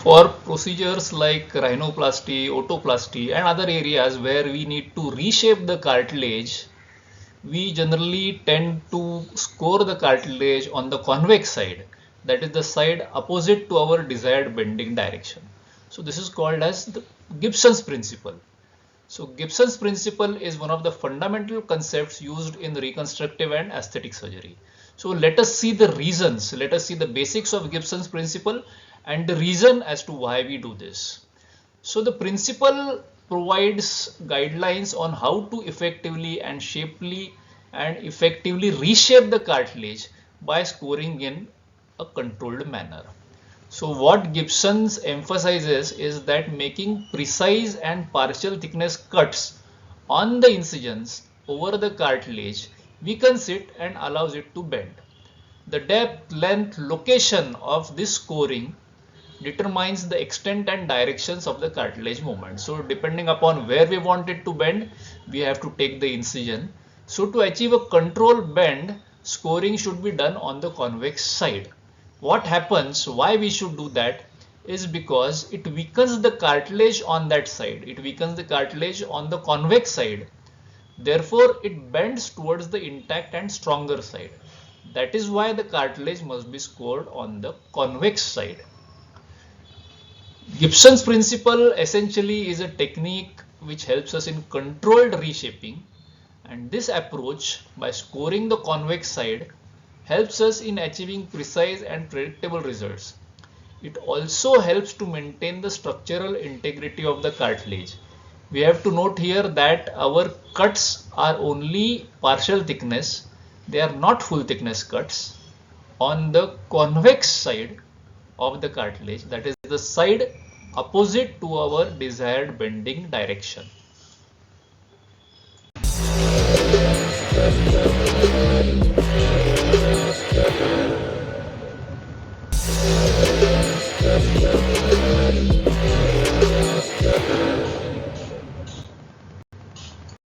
For procedures like rhinoplasty, otoplasty, and other areas where we need to reshape the cartilage, we generally tend to score the cartilage on the convex side, that is the side opposite to our desired bending direction. So this is called as the Gibson's principle. So Gibson's principle is one of the fundamental concepts used in reconstructive and aesthetic surgery. So let us see the reasons, let us see the basics of Gibson's principle and the reason as to why we do this. So the principle provides guidelines on how to effectively and shapely and effectively reshape the cartilage by scoring in a controlled manner. So what Gibson's emphasizes is that making precise and partial thickness cuts on the incisions over the cartilage weakens it and allows it to bend. The depth, length, location of this scoring determines the extent and directions of the cartilage movement. So depending upon where we want it to bend, we have to take the incision. So to achieve a controlled bend, scoring should be done on the convex side. What happens, why we should do that, is because it weakens the cartilage on that side. It weakens the cartilage on the convex side. Therefore, it bends towards the intact and stronger side. That is why the cartilage must be scored on the convex side. Gibson's principle essentially is a technique which helps us in controlled reshaping, and this approach by scoring the convex side helps us in achieving precise and predictable results. It also helps to maintain the structural integrity of the cartilage. We have to note here that our cuts are only partial thickness, they are not full thickness cuts on the convex side of the cartilage, that is the side opposite to our desired bending direction.